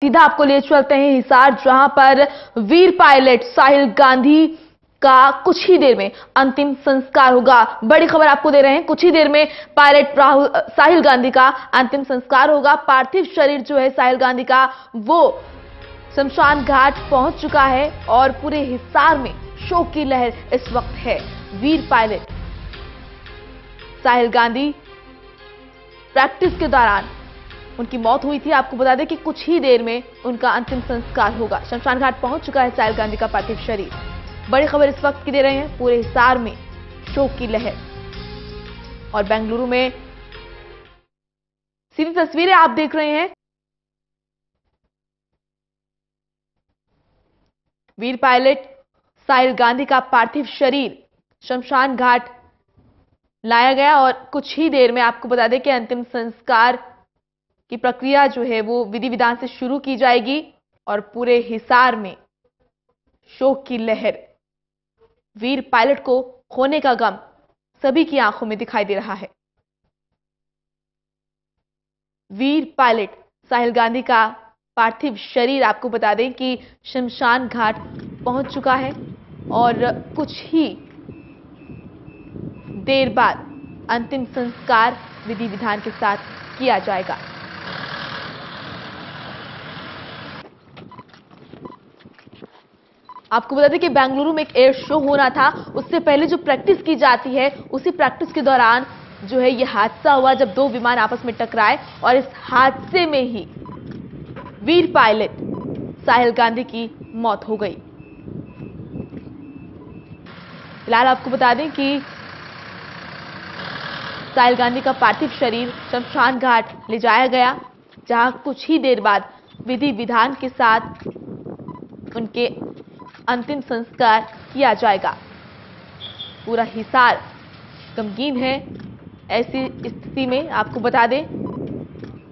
सीधा आपको ले चलते हैं हिसार, जहां पर वीर पायलट साहिल गांधी का कुछ ही देर में अंतिम संस्कार होगा। बड़ी खबर आपको दे रहे हैं, कुछ ही देर में पायलट साहिल गांधी का अंतिम संस्कार होगा। पार्थिव शरीर जो है साहिल गांधी का वो शमशान घाट पहुंच चुका है और पूरे हिसार में शोक की लहर इस वक्त है। वीर पायलट साहिल गांधी प्रैक्टिस के दौरान उनकी मौत हुई थी। आपको बता दें कि कुछ ही देर में उनका अंतिम संस्कार होगा। शमशान घाट पहुंच चुका है साहिल गांधी का पार्थिव शरीर। बड़ी खबर इस वक्त की दे रहे हैं, पूरे हिसार में शोक की लहर। और बेंगलुरु में सीधी तस्वीरें आप देख रहे हैं। वीर पायलट साहिल गांधी का पार्थिव शरीर शमशान घाट लाया गया और कुछ ही देर में आपको बता दें कि अंतिम संस्कार की प्रक्रिया जो है वो विधि विधान से शुरू की जाएगी और पूरे हिसार में शोक की लहर। वीर पायलट को खोने का गम सभी की आंखों में दिखाई दे रहा है। वीर पायलट साहिल गांधी का पार्थिव शरीर आपको बता दें कि शमशान घाट पहुंच चुका है और कुछ ही देर बाद अंतिम संस्कार विधि विधान के साथ किया जाएगा। आपको बता दें कि बेंगलुरु में एक एयर शो होना था, उससे पहले जो प्रैक्टिस की जाती है उसी प्रैक्टिस के दौरान जो है यह हादसा हुआ जब दो विमान आपस में टकराए और इस हादसे में ही वीर पायलट साहिल गांधी की मौत हो गई। फिलहाल आपको बता दें कि साहिल गांधी का पार्थिव शरीर शमशान घाट ले जाया गया, जहां कुछ ही देर बाद विधि विधान के साथ उनके अंतिम संस्कार किया जाएगा। पूरा हिसार गमगीन है। ऐसी स्थिति में आपको बता दें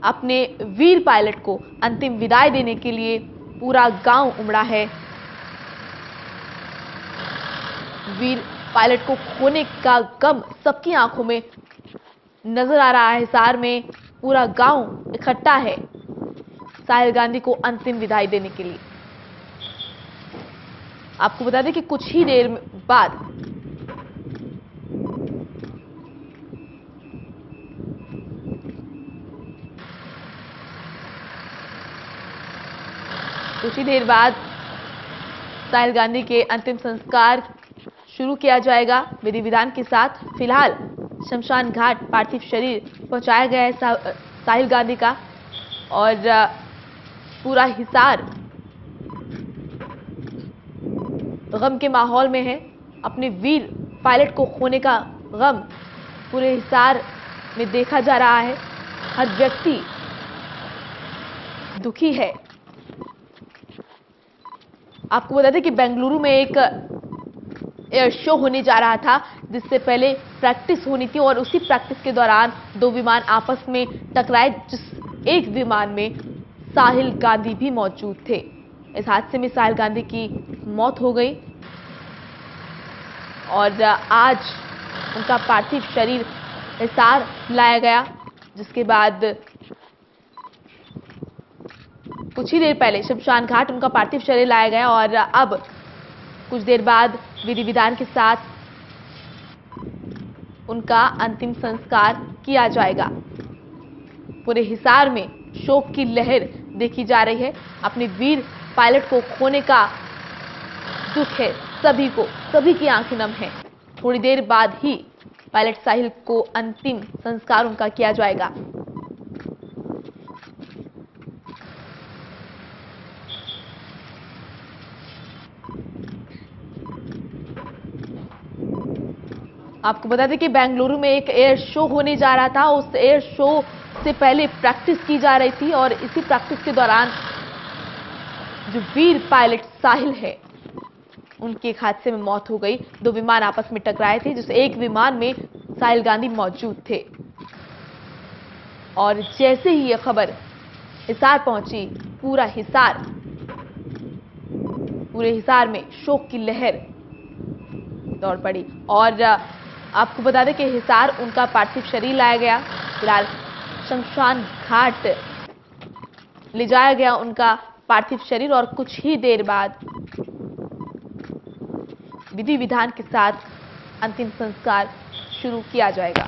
अपने वीर पायलट को अंतिम विदाई देने के लिए पूरा गांव उमड़ा है। वीर पायलट को खोने का गम सबकी आंखों में नजर आ रहा है। हिसार में पूरा गांव इकट्ठा है साहिल गांधी को अंतिम विदाई देने के लिए। आपको बता दें कि कुछ ही देर बाद साहिल गांधी के अंतिम संस्कार शुरू किया जाएगा विधि विधान के साथ। फिलहाल शमशान घाट पार्थिव शरीर पहुंचाया गया है साहिल गांधी का और पूरा हिसार गम के माहौल में है। अपने वीर पायलट को खोने का गम पूरे हिसार में देखा जा रहा है। हर व्यक्ति दुखी है। आपको बता दें कि बेंगलुरु में एक एयर शो होने जा रहा था, जिससे पहले प्रैक्टिस होनी थी और उसी प्रैक्टिस के दौरान दो विमान आपस में टकराए, जिस एक विमान में साहिल गांधी भी मौजूद थे। इस हादसे में साहिल गांधी की मौत हो गई और आज उनका पार्थिव शरीर हिसार लाया गया, जिसके बाद कुछ ही देर पहले शमशान घाट उनका पार्थिव शरीर लाया गया और अब कुछ देर बाद विधि विधान के साथ उनका अंतिम संस्कार किया जाएगा। पूरे हिसार में शोक की लहर देखी जा रही है। अपने वीर पायलट को खोने का दुख है सभी को, सभी की आंखें नम हैं। थोड़ी देर बाद ही पायलट साहिल को अंतिम संस्कार उनका किया जाएगा। आपको बता दें कि बेंगलुरु में एक एयर शो होने जा रहा था। उस एयर शो से पहले प्रैक्टिस की जा रही थी और इसी प्रैक्टिस के दौरान जो वीर पायलट साहिल है उनकी एक हादसे में मौत हो गई। दो विमान आपस में टकराए थे, जिस एक विमान में साहिल गांधी मौजूद थे और जैसे ही यह खबर हिसार पहुंची, पूरे हिसार में शोक की लहर दौड़ पड़ी। और आपको बता दें कि हिसार उनका पार्थिव शरीर लाया गया। फिलहाल शमशान घाट ले जाया गया उनका पार्थिव शरीर और कुछ ही देर बाद विधि विधान के साथ अंतिम संस्कार शुरू किया जाएगा।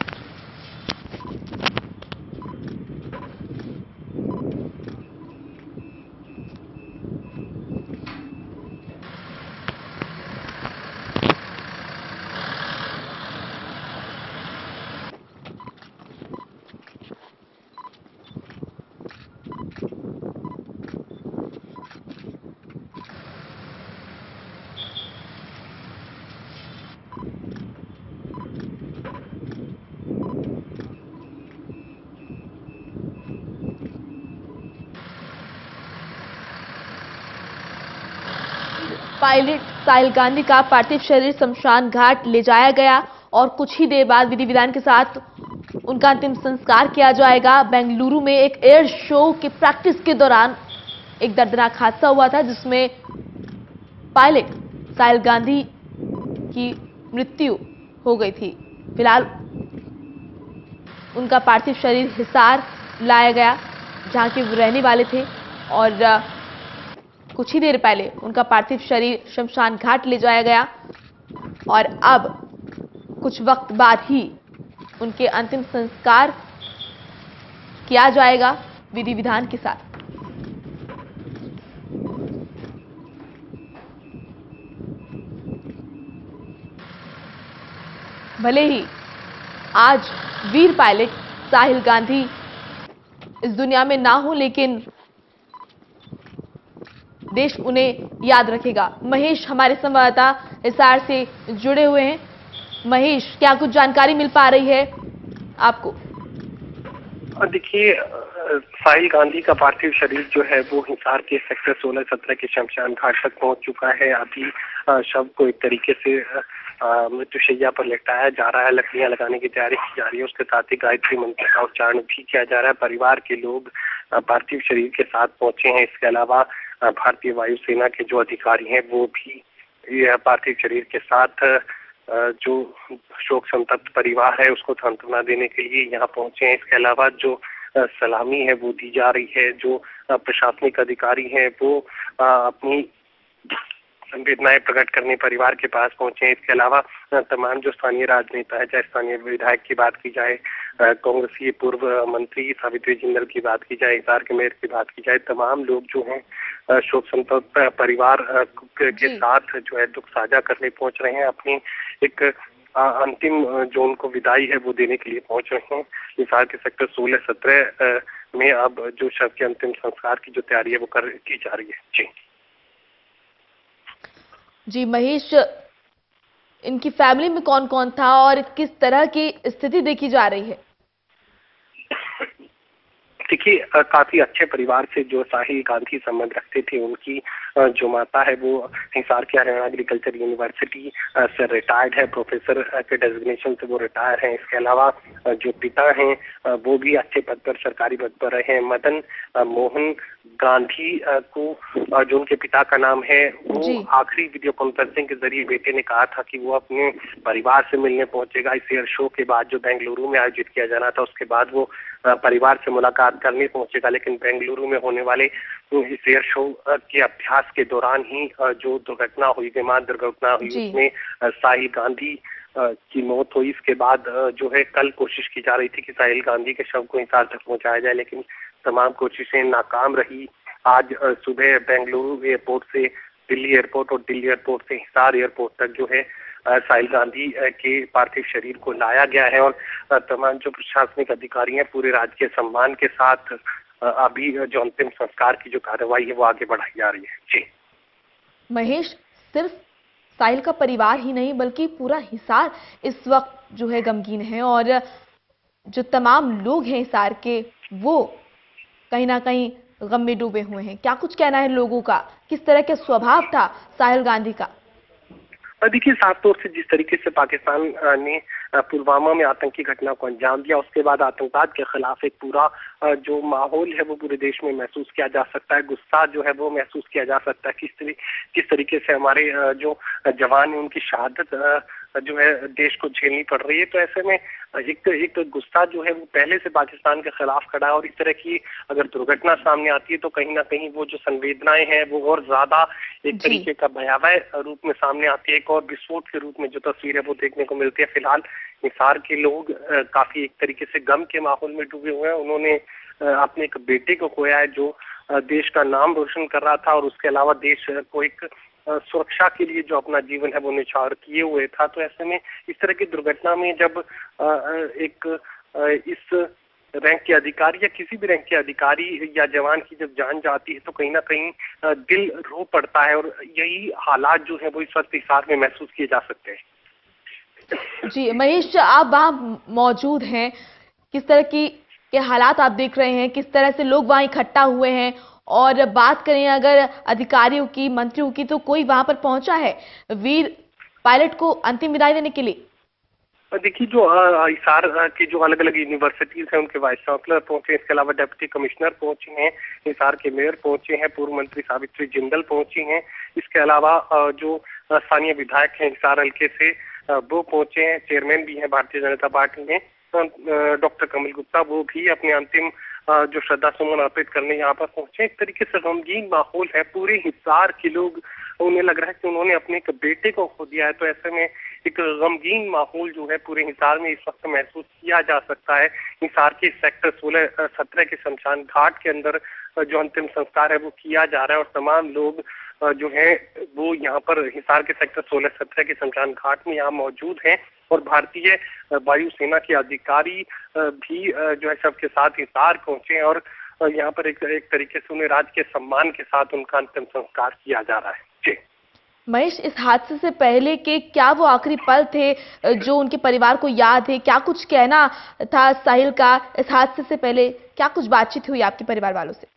पायलट साहिल गांधी का पार्थिव शरीर शमशान घाट ले जाया गया और कुछ ही देर बाद विधि विधान के साथ उनका अंतिम संस्कार किया जाएगा। बेंगलुरु में एक एयर शो की प्रैक्टिस के दौरान एक दर्दनाक हादसा हुआ था जिसमें पायलट साहिल गांधी की मृत्यु हो गई थी। फिलहाल उनका पार्थिव शरीर हिसार लाया गया जहां के वो रहने वाले थे और कुछ ही देर पहले उनका पार्थिव शरीर शमशान घाट ले जाया गया और अब कुछ वक्त बाद ही उनके अंतिम संस्कार किया जाएगा विधि विधान के साथ। भले ही आज वीर पायलट साहिल गांधी इस दुनिया में ना हो लेकिन देश उन्हें याद रखेगा। महेश हमारे संवाददाता हिसार से जुड़े हुए हैं। महेश, क्या कुछ जानकारी मिल पा रही है आपको? देखिए, साहिल गांधी का पार्थिव शरीर जो है वो हिसार के सेक्टर 16-17 के शमशान घाट तक पहुंच चुका है। अभी शव को एक तरीके से मृत्युशैया पर लेटाया जा रहा है, लकड़ियां लगाने की तैयारी की जा रही है, उसके साथ ही गायत्री मंत्र का उच्चारण भी किया जा रहा है। परिवार के लोग पार्थिव शरीर के साथ पहुंचे हैं। इसके अलावा भारतीय वायुसेना के जो अधिकारी हैं वो भी यह पार्थिव शरीर के साथ जो शोक संतप्त परिवार है उसको सांत्वना देने के लिए यहाँ पहुंचे हैं। इसके अलावा जो सलामी है वो दी जा रही है। जो प्रशासनिक अधिकारी हैं वो अपनी संवेदनाएं प्रकट करने परिवार के पास पहुंचे हैं। इसके अलावा तमाम जो स्थानीय राजनेता है, चाहे स्थानीय विधायक की बात की जाए, कांग्रेसी पूर्व मंत्री सावित्री जिंदल की बात की जाए, हिसार के मेयर की बात की जाए, तमाम लोग जो हैं शोक संतप्त परिवार के साथ जो है दुख साझा करने पहुंच रहे हैं। अपनी एक अंतिम जो उनको विदाई है वो देने के लिए पहुंच रहे हैं। हिसार के सेक्टर 16-17 में अब जो शव के अंतिम संस्कार की जो तैयारी है वो की जा रही है। जी महेश, इनकी फैमिली में कौन कौन था और किस तरह की स्थिति देखी जा रही है? देखिए, काफी अच्छे परिवार से जो साहिल गांधी संबंध रखते थे, उनकी जो माता है वो हिसार के हरियाणा एग्रीकल्चर यूनिवर्सिटी से रिटायर्ड है, प्रोफेसर के डेजिग्नेशन से वो रिटायर हैं। इसके अलावा जो पिता हैं वो भी अच्छे पद पर, सरकारी पद पर रहे हैं। मदन मोहन गांधी को जो उनके पिता का नाम है वो आखिरी वीडियो कॉन्फ्रेंसिंग के जरिए बेटे ने कहा था कि वो अपने परिवार से मिलने पहुंचेगा। इस एयर शो के बाद जो बेंगलुरु में आयोजित किया जाना था उसके बाद वो परिवार से मुलाकात करने पहुंचेगा, लेकिन बेंगलुरु में होने वाले इस एयर शो के अभ्यास के दौरान ही जो दुर्घटना हुई, विमान दुर्घटना हुई, उसमें साहिल गांधी की मौत हुई। इसके बाद जो है कल कोशिश की जा रही थी कि साहिल गांधी के शव को हिसार तक पहुंचाया जाए, लेकिन तमाम कोशिशें नाकाम रही। आज सुबह बेंगलुरु एयरपोर्ट से दिल्ली एयरपोर्ट और दिल्ली एयरपोर्ट से हिसार एयरपोर्ट तक जो है साहिल गांधी के पार्थिव शरीर को लाया गया है और तमाम जो प्रशासनिक अधिकारी हैं पूरे राजकीय सम्मान के साथ अभी जो अंतिम संस्कार की जो कार्रवाई है वो आगे बढ़ाई जा रही है। जी महेश, सिर्फ साहिल का परिवार ही नहीं बल्कि पूरा हिसार इस वक्त जो है गमगीन है और जो तमाम लोग हैं हिसार के वो कहीं ना कहीं गम में डूबे हुए हैं। क्या कुछ कहना है लोगों का? किस तरह का स्वभाव था साहिल गांधी का? देखिए, साफ तौर से जिस तरीके से पाकिस्तान ने पुलवामा में आतंकी घटना को अंजाम दिया, उसके बाद आतंकवाद के खिलाफ एक पूरा जो माहौल है वो पूरे देश में महसूस किया जा सकता है। गुस्सा जो है वो महसूस किया जा सकता है। किस तरीके से हमारे जो जवान है उनकी शहादत जो है देश को झेलनी पड़ रही है। तो ऐसे में एक गुस्सा जो है वो पहले से पाकिस्तान के खिलाफ खड़ा है, और इस तरह की अगर दुर्घटना सामने आती है तो कहीं ना कहीं वो जो संवेदनाएं हैं वो और ज्यादा एक तरीके का भयावह रूप में सामने आती है। एक और विस्फोट के रूप में जो तस्वीर है वो देखने को मिलती है। फिलहाल हिसार के लोग काफी एक तरीके से गम के माहौल में डूबे हुए हैं। उन्होंने अपने एक बेटे को खोया है जो देश का नाम रोशन कर रहा था, और उसके अलावा देश को एक सुरक्षा के लिए जो अपना जीवन है वो निछावर किए हुए था। तो ऐसे में इस तरह की दुर्घटना में जब इस रैंक के अधिकारी या किसी भी रैंक के अधिकारी या जवान की जब जान जाती है तो कहीं ना कहीं दिल रो पड़ता है, और यही हालात जो है वो इस वक्त हिसार में महसूस किए जा सकते हैं। जी महेश, आप वहां मौजूद हैं, किस तरह के हालात आप देख रहे हैं, किस तरह से लोग वहां इकट्ठा हुए हैं? और बात करें अगर अधिकारियों की, मंत्रियों की, तो कोई वहां पर पहुंचा है वीर पायलट को अंतिम विदाई देने के लिए? देखिए, जो हिसार की जो अलग अलग यूनिवर्सिटीज हैं उनके वाइस चांसलर पहुंचे, इसके अलावा डिप्टी कमिश्नर पहुंचे हैं, हिसार के मेयर पहुंचे हैं, पूर्व मंत्री सावित्री जिंदल पहुंची हैं, इसके अलावा जो स्थानीय विधायक हैं हिसार हल्के से वो पहुंचे हैं, चेयरमैन भी हैं भारतीय जनता पार्टी में डॉक्टर कमल गुप्ता, वो भी अपने अंतिम जो श्रद्धा सुमन अर्पित करने यहाँ पर पहुंचे। एक तरीके से गमगीन माहौल है, पूरे हिसार के लोग, उन्हें लग रहा है कि उन्होंने अपने एक बेटे को खो दिया है। तो ऐसे में एक गमगीन माहौल जो है पूरे हिसार में इस वक्त महसूस किया जा सकता है। हिसार के सेक्टर 16-17 के शमशान घाट के अंदर जो अंतिम संस्कार है वो किया जा रहा है, और तमाम लोग जो है वो यहाँ पर हिसार के सेक्टर 16-17 के शमशान घाट में यहाँ मौजूद हैं, और भारतीय वायुसेना के अधिकारी भी जो है सबके साथ हिसार पहुंचे, और यहाँ पर एक तरीके से उन्हें राज के सम्मान के साथ उनका अंतिम संस्कार किया जा रहा है। जी महेश, इस हादसे से पहले के क्या वो आखिरी पल थे जो उनके परिवार को याद है? क्या कुछ कहना था साहिल का? इस हादसे से पहले क्या कुछ बातचीत हुई आपके परिवार वालों से?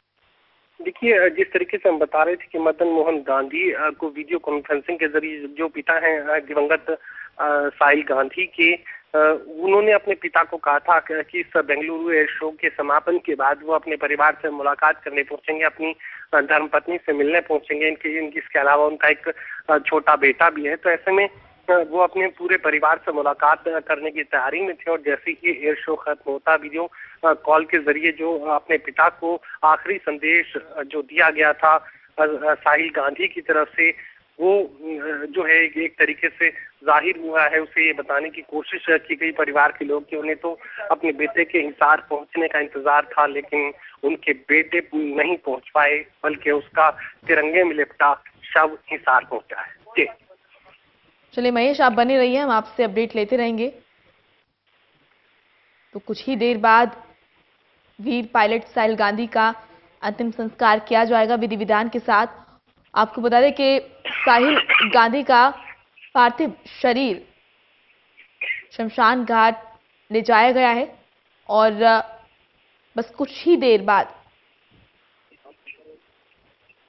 देखिए, जिस तरीके से हम बता रहे थे कि मदन मोहन गांधी को वीडियो कॉन्फ्रेंसिंग के जरिए जो पिता हैं दिवंगत साहिल गांधी के, उन्होंने अपने पिता को कहा था कि इस बेंगलुरु एयर शो के समापन के बाद वो अपने परिवार से मुलाकात करने पहुंचेंगे, अपनी धर्मपत्नी से मिलने पहुंचेंगे। इसके अलावा उनका एक छोटा बेटा भी है। तो ऐसे में वो अपने पूरे परिवार से मुलाकात करने की तैयारी में थे, और जैसे ही एयर शो खत्म होता वीडियो कॉल के जरिए जो अपने पिता को आखिरी संदेश जो दिया गया था साहिल गांधी की तरफ से, वो जो है एक तरीके से जाहिर हुआ है। उसे ये बताने की कोशिश की गई परिवार के लोग कि उन्हें तो अपने बेटे के हिसार पहुंचने का इंतजार था, लेकिन उनके बेटे नहीं पहुंच पाए, बल्कि उसका तिरंगे में लिपटा शव हिसार पहुंचा है। जी चलिए महेश, आप बने रहिए, हम आपसे अपडेट लेते रहेंगे। तो कुछ ही देर बाद वीर पायलट साहिल गांधी का अंतिम संस्कार किया जाएगा विधि विधान के साथ। आपको बता दें कि साहिल गांधी का पार्थिव शरीर शमशान घाट ले जाया गया है, और बस कुछ ही देर बाद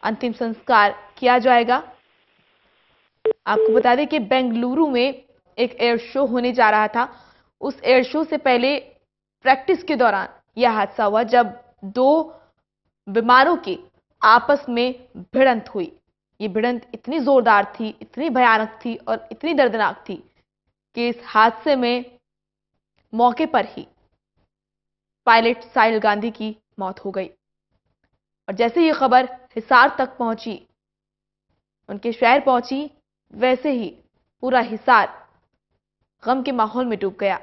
अंतिम संस्कार किया जाएगा। आपको बता दें कि बेंगलुरु में एक एयर शो होने जा रहा था। उस एयर शो से पहले प्रैक्टिस के दौरान यह हादसा हुआ, जब दो विमानों की आपस में भिड़ंत हुई। ये भिड़ंत इतनी जोरदार थी, इतनी भयानक थी और इतनी दर्दनाक थी कि इस हादसे में मौके पर ही पायलट साहिल गांधी की मौत हो गई। और जैसे ये खबर हिसार तक पहुंची, उनके शहर पहुंची, वैसे ही पूरा हिसार गम के माहौल में डूब गया।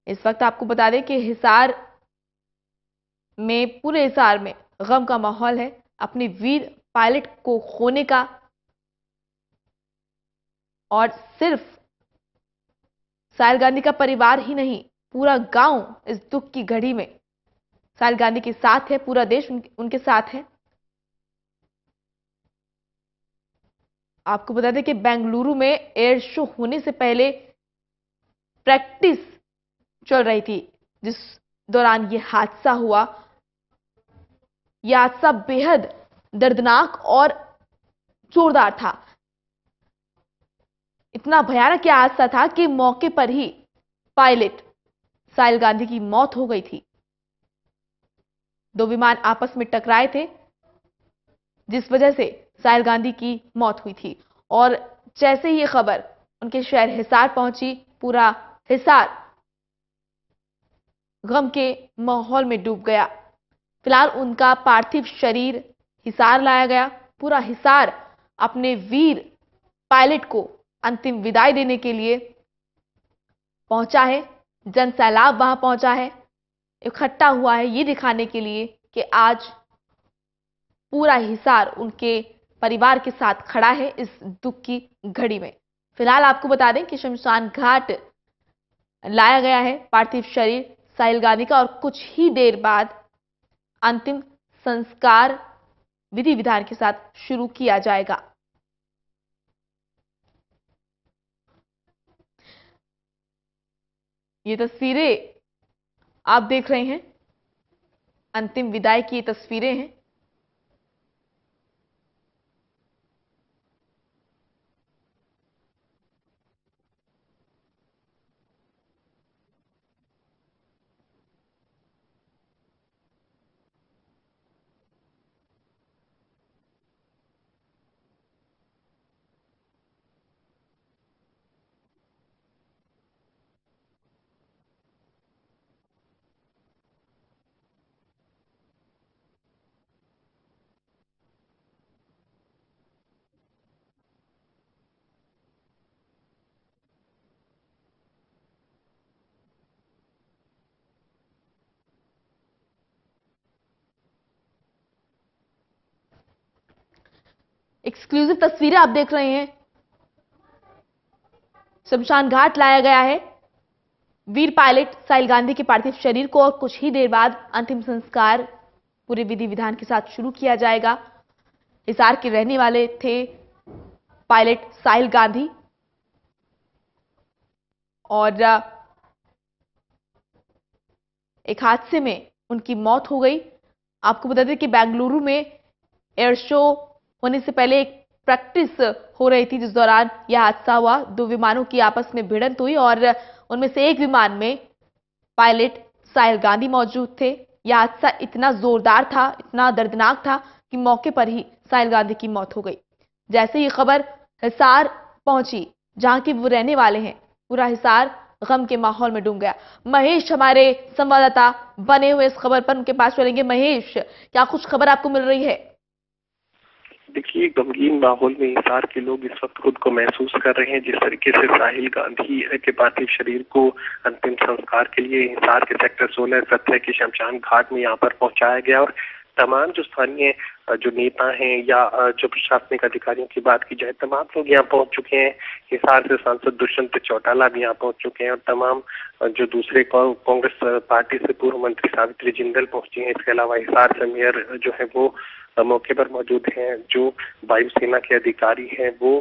इस वक्त आपको बता दें कि हिसार में, पूरे हिसार में गम का माहौल है अपने वीर पायलट को खोने का, और सिर्फ साहिल गांधी का परिवार ही नहीं, पूरा गांव इस दुख की घड़ी में साहिल गांधी के साथ है, पूरा देश उनके साथ है। आपको बता दें कि बेंगलुरु में एयर शो होने से पहले प्रैक्टिस चल रही थी, जिस दौरान यह हादसा हुआ। यह हादसा बेहद दर्दनाक और जोरदार था। इतना भयानक यह हादसा था कि मौके पर ही पायलट साहिल गांधी की मौत हो गई थी। दो विमान आपस में टकराए थे, जिस वजह से साहिल गांधी की मौत हुई थी। और जैसे ही ये खबर उनके शहर हिसार पहुंची, पूरा हिसार गम के माहौल में डूब गया। फिलहाल उनका पार्थिव शरीर हिसार लाया गया। पूरा हिसार अपने वीर पायलट को अंतिम विदाई देने के लिए पहुंचा है। जन सैलाब वहां पहुंचा है, इकट्ठा हुआ है ये दिखाने के लिए कि आज पूरा हिसार उनके परिवार के साथ खड़ा है इस दुख की घड़ी में। फिलहाल आपको बता दें कि शमशान घाट लाया गया है पार्थिव शरीर साहिल गांधी का और कुछ ही देर बाद अंतिम संस्कार विधि विधान के साथ शुरू किया जाएगा। ये तस्वीरें आप देख रहे हैं, अंतिम विदाई की ये तस्वीरें हैं। एक्सक्लूसिव तस्वीरें आप देख रहे हैं, शमशान घाट लाया गया है वीर पायलट साहिल गांधी के पार्थिव शरीर को और कुछ ही देर बाद अंतिम संस्कार पूरे विधि विधान के साथ शुरू किया जाएगा। हिसार के रहने वाले थे पायलट साहिल गांधी और एक हादसे में उनकी मौत हो गई। आपको बता दें कि बेंगलुरु में एयर शो होने से पहले एक प्रैक्टिस हो रही थी, जिस दौरान यह हादसा हुआ। दो विमानों की आपस में भिड़ंत हुई और उनमें से एक विमान में पायलट साहिल गांधी मौजूद थे। यह हादसा इतना जोरदार था, इतना दर्दनाक था कि मौके पर ही साहिल गांधी की मौत हो गई। जैसे ही खबर हिसार पहुंची, जहां के वो रहने वाले हैं, पूरा हिसार गम के माहौल में डूब गया। महेश हमारे संवाददाता बने हुए इस खबर पर, उनके पास चलेंगे। महेश, क्या कुछ खबर आपको मिल रही है? देखिए, गमगीन माहौल में हिसार के लोग इस वक्त खुद को महसूस कर रहे हैं। जिस तरीके से साहिल गांधी के पार्थिव शरीर को अंतिम संस्कार के लिए हिसार के सेक्टर 16-17 के शमशान घाट में यहाँ पर पहुंचाया गया और तमाम जो स्थानीय जो नेता हैं या जो प्रशासनिक अधिकारियों की बात की जाए, तमाम लोग यहाँ पहुंच चुके हैं। हिसार से सांसद दुष्यंत चौटाला भी यहाँ पहुंच चुके हैं और तमाम जो दूसरे कांग्रेस पार्टी से पूर्व मंत्री सावित्री जिंदल पहुंची हैं। इसके अलावा हिसार से मेयर जो है वो मौके पर मौजूद हैं। जो वायुसेना के अधिकारी हैं वो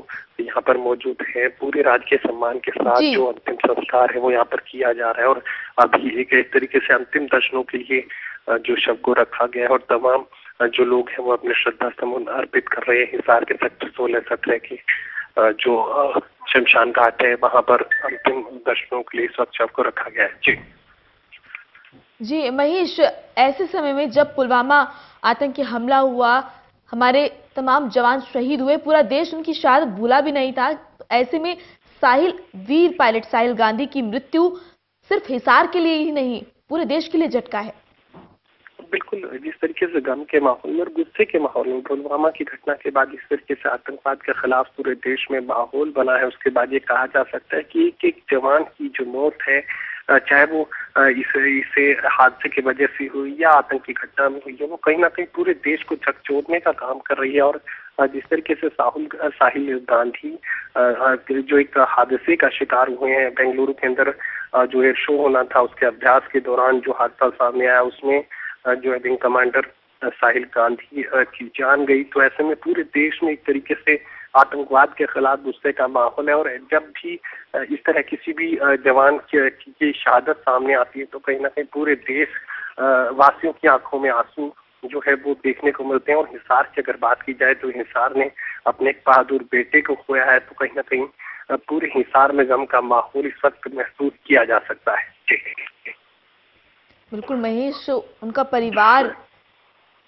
यहाँ पर मौजूद हैं। पूरे राजकीय सम्मान के साथ जो अंतिम संस्कार है वो यहाँ पर किया जा रहा है और अभी एक तरीके से अंतिम दर्शनों के लिए जो शव को रखा गया है और तमाम जो लोग हैं वो अपने श्रद्धा सुमन अर्पित कर रहे हैं। हिसार के सेक्टर 16-17 की जो शमशान घाट है वहां पर अंतिम दर्शनों के लिए इस वक्त शव को रखा गया है। जी महेश, ऐसे समय में जब पुलवामा आतंकी हमला हुआ, हमारे तमाम जवान शहीद हुए, पूरा देश उनकी शहादत भूला भी नहीं था। ऐसे में वीर पायलट साहिल गांधी की मृत्यु सिर्फ हिसार के लिए ही नहीं, पूरे देश के लिए झटका है। बिल्कुल, जिस तरीके से गम के माहौल में और गुस्से के माहौल में पुलवामा की घटना के बाद इस तरीके से आतंकवाद के खिलाफ पूरे देश में माहौल बना है, उसके बाद ये कहा जा सकता है कि एक जवान की जो मौत है, चाहे वो इसे हादसे की वजह से हुई या आतंकी घटना में हुई है, वो कहीं ना कहीं पूरे देश को झकझोरने का काम कर रही है। और जिस तरीके से साहिल गांधी जो एक हादसे का शिकार हुए हैं, बेंगलुरु के अंदर जो एयर शो होना था उसके अभ्यास के दौरान जो हादसा सामने आया, उसमें जो विंग कमांडर साहिल गांधी की जान गई। तो ऐसे में पूरे देश में एक तरीके से आतंकवाद के खिलाफ गुस्से का माहौल है और जब भी इस तरह किसी भी जवान की शहादत सामने आती है तो कहीं ना कहीं पूरे देश वासियों की आंखों में आंसू जो है वो देखने को मिलते हैं। और हिसार की अगर बात की जाए तो हिसार ने अपने एक बहादुर बेटे को खोया है, तो कहीं ना कहीं पूरे हिसार में गम का माहौल इस वक्त महसूस किया जा सकता है। बिल्कुल महेश, उनका परिवार,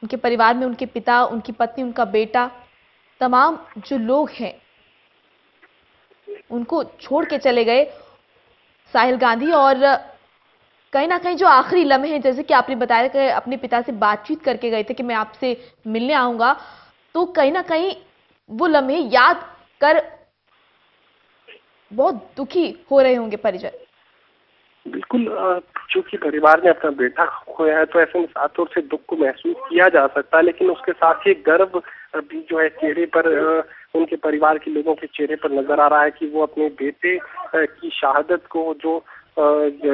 उनके परिवार में उनके पिता, उनकी पत्नी, उनका बेटा, तमाम जो लोग हैं उनको छोड़ के चले गए साहिल गांधी। और कहीं ना कहीं जो आखिरी लम्हे हैं, जैसे कि आपने बताया कि अपने पिता से बातचीत करके गए थे कि मैं आपसे मिलने आऊंगा, तो कहीं ना कहीं वो लम्हे याद कर बहुत दुखी हो रहे होंगे परिजन। बिल्कुल, चूंकि परिवार ने अपना बेटा खोया है तो ऐसे में साफ तौर से दुख को महसूस किया जा सकता है, लेकिन उसके साथ ही गर्व भी जो है चेहरे पर, उनके परिवार के लोगों के चेहरे पर नजर आ रहा है कि वो अपने बेटे की शहादत को, जो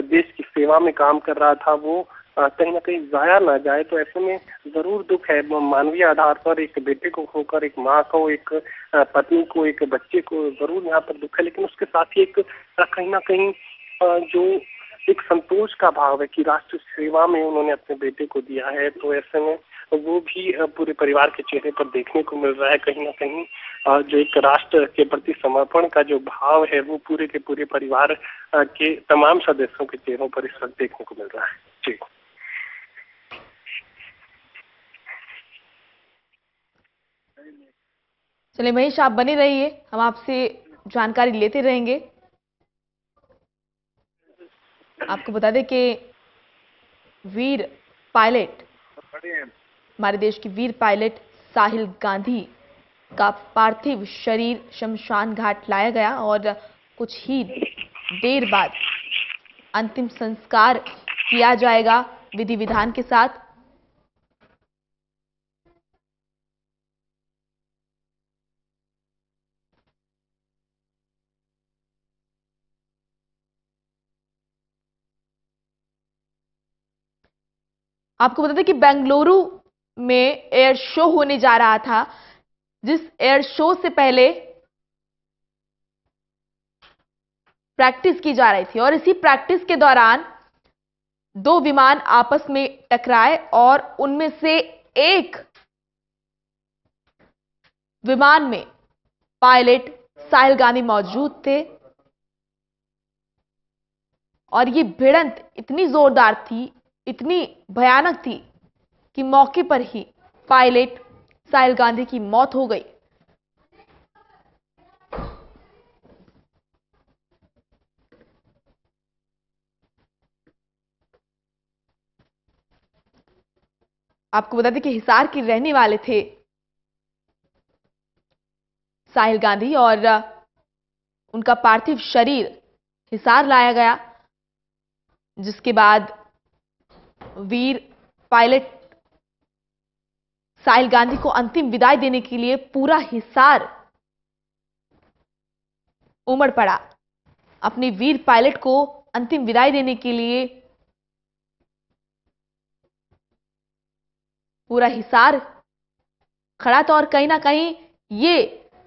देश की सेवा में काम कर रहा था, वो कहीं ना कहीं जाया ना जाए। तो ऐसे में जरूर दुख है, मानवीय आधार पर एक बेटे को खोकर, एक माँ को, एक पत्नी को, एक बच्चे को जरूर यहाँ पर दुख है, लेकिन उसके साथ ही एक कहीं ना कहीं जो एक संतोष का भाव है कि राष्ट्र सेवा में उन्होंने अपने बेटे को दिया है। तो ऐसे में वो भी पूरे परिवार के चेहरे पर देखने को मिल रहा है। कहीं ना कहीं जो एक राष्ट्र के प्रति समर्पण का जो भाव है वो पूरे के पूरे परिवार के तमाम सदस्यों के चेहरों पर इस वक्त देखने को मिल रहा है। जी, चलिए महेश, आप बने रहिए, हम आपसे जानकारी लेते रहेंगे। आपको बता दें कि वीर पायलट, हमारे देश की वीर पायलट साहिल गांधी का पार्थिव शरीर शमशान घाट लाया गया और कुछ ही देर बाद अंतिम संस्कार किया जाएगा विधि विधान के साथ। आपको बता दें कि बेंगलुरु में एयर शो होने जा रहा था, जिस एयर शो से पहले प्रैक्टिस की जा रही थी और इसी प्रैक्टिस के दौरान दो विमान आपस में टकराए और उनमें से एक विमान में पायलट साहिल गांधी मौजूद थे और ये भिड़ंत इतनी जोरदार थी, इतनी भयानक थी कि मौके पर ही पायलट साहिल गांधी की मौत हो गई। आपको बता दें कि हिसार के रहने वाले थे साहिल गांधी और उनका पार्थिव शरीर हिसार लाया गया, जिसके बाद वीर पायलट साहिल गांधी को अंतिम विदाई देने के लिए पूरा हिसार उमड़ पड़ा। अपने वीर पायलट को अंतिम विदाई देने के लिए पूरा हिसार खड़ा था और कहीं ना कहीं ये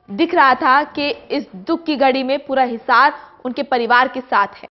दिख रहा था कि इस दुख की घड़ी में पूरा हिसार उनके परिवार के साथ है।